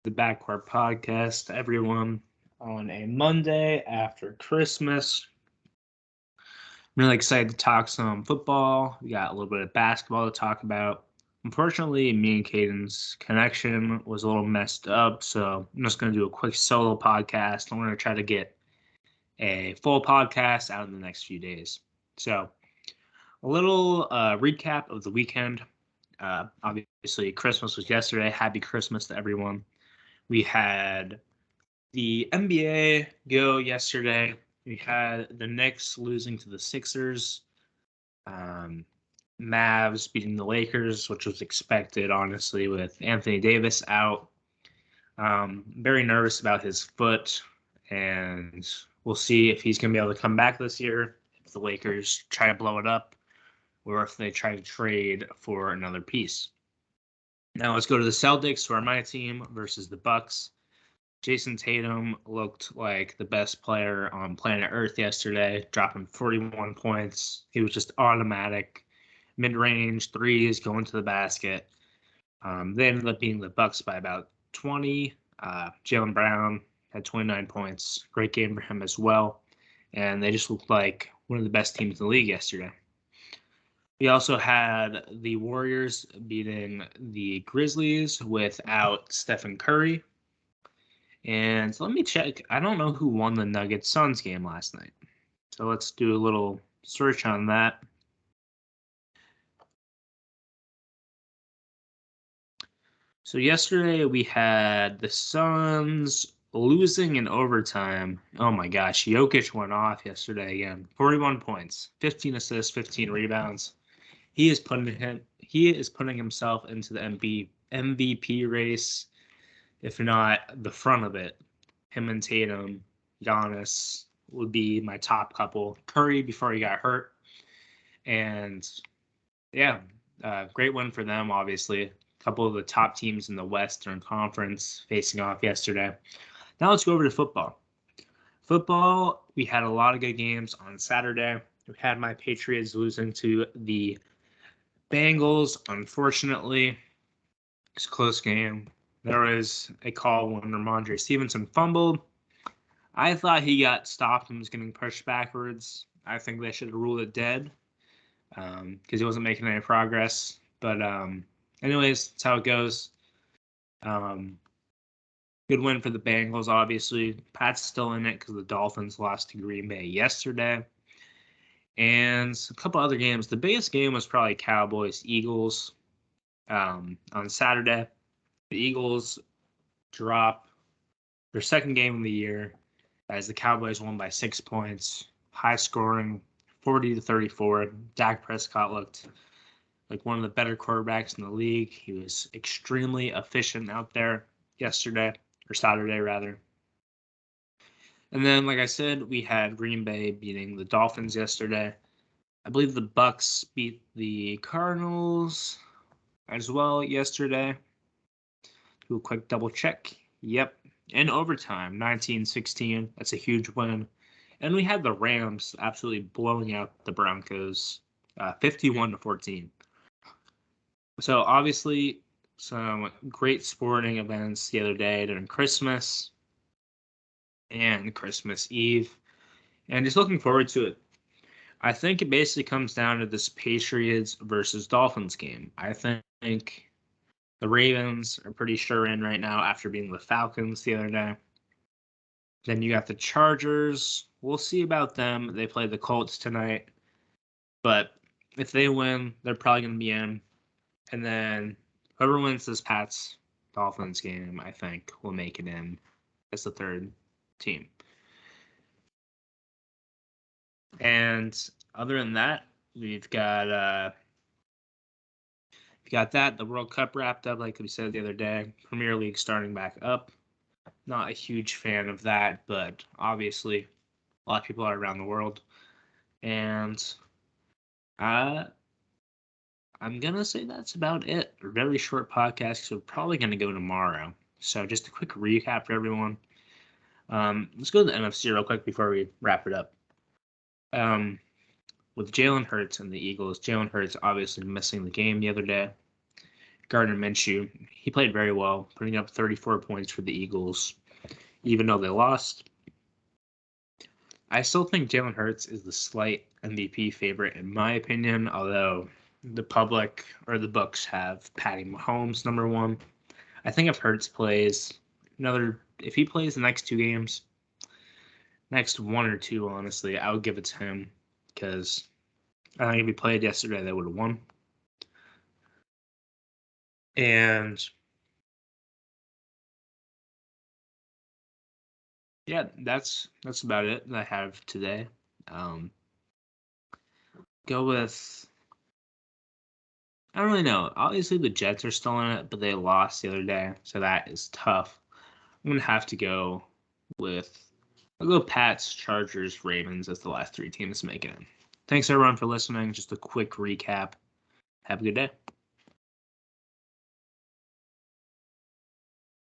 the Backcourt Podcast, everyone, on a Monday after Christmas. I'm really excited to talk some football. We got a little bit of basketball to talk about. Unfortunately, me and Caden's connection was a little messed up, so I'm just going to do a quick solo podcast. I'm going to try to get a full podcast out in the next few days. So, a little recap of the weekend. Obviously, Christmas was yesterday. Happy Christmas to everyone. We had the NBA go yesterday. We had the Knicks losing to the Sixers. Mavs beating the Lakers, which was expected, honestly, with Anthony Davis out. Very nervous about his foot, and we'll see if he's going to be able to come back this year, if the Lakers try to blow it up, or if they try to trade for another piece. Now let's go to the Celtics, who are my team, versus the Bucks. Jason Tatum looked like the best player on planet Earth yesterday, dropping 41 points. He was just automatic, mid-range threes going to the basket. They ended up beating the Bucks by about 20. Jaylen Brown had 29 points. Great game for him as well. And they just looked like one of the best teams in the league yesterday. We also had the Warriors beating the Grizzlies without Stephen Curry. And let me check. I don't know who won the Nuggets Suns game last night. So let's do a little search on that. So yesterday we had the Suns losing in overtime. Oh my gosh, Jokic went off yesterday again. 41 points, 15 assists, 15 rebounds. He is putting himself into the MVP race, if not the front of it. Him and Tatum, Giannis would be my top couple. Curry before he got hurt. And yeah, great win for them, obviously. A couple of the top teams in the Western Conference facing off yesterday. Now let's go over to football. Football, we had a lot of good games on Saturday. We had my Patriots losing to the Bengals, unfortunately. It's a close game. There was a call when Ramondre Stevenson fumbled. I thought he got stopped and was getting pushed backwards. I think they should have ruled it dead because he wasn't making any progress. But anyways, that's how it goes. Good win for the Bengals, obviously. Pat's still in it because the Dolphins lost to Green Bay yesterday. And a couple other games. The biggest game was probably Cowboys-Eagles on Saturday. The Eagles drop their second game of the year as the Cowboys won by 6 points. High scoring, 40-34. Dak Prescott looked like one of the better quarterbacks in the league. He was extremely efficient out there yesterday, or Saturday rather. And then, like I said, we had Green Bay beating the Dolphins yesterday. I believe the Bucks beat the Cardinals as well yesterday. Do a quick double check. Yep. In overtime, 19-16. That's a huge win. And we had the Rams absolutely blowing out the Broncos, 51-14. So obviously, some great sporting events the other day during Christmas and Christmas Eve. And just looking forward to it. I think it basically comes down to this Patriots versus Dolphins game. I think the Ravens are pretty sure in right now after beating the Falcons the other day. Then you got the Chargers. We'll see about them. They play the Colts tonight. But if they win, they're probably going to be in. And then whoever wins this Pats Dolphins game, I think, will make it in as the third team. And other than that, we've got that. The World Cup wrapped up, like we said the other day. Premier League starting back up. Not a huge fan of that, but obviously a lot of people are around the world. And I'm going to say that's about it. A very short podcast, so we're probably going to go tomorrow. So just a quick recap for everyone. Let's go to the NFC real quick before we wrap it up. With Jalen Hurts and the Eagles, Jalen Hurts obviously missing the game the other day. Gardner Minshew. He played very well, putting up 34 points for the Eagles, even though they lost. I still think Jalen Hurts is the slight MVP favorite in my opinion, although the public or the books have Patty Mahomes number one. I think if Hurts plays if he plays the next two games, next one or two, honestly, I would give it to him because I think if he played yesterday, they would have won. And yeah, that's about it that I have today. Go with I don't really know. Obviously, the Jets are still in it, but they lost the other day, so that is tough. I'm gonna have to go with I'll go Pats, Chargers, Ravens as the last three teams to make it in. Thanks everyone for listening. Just a quick recap. Have a good day.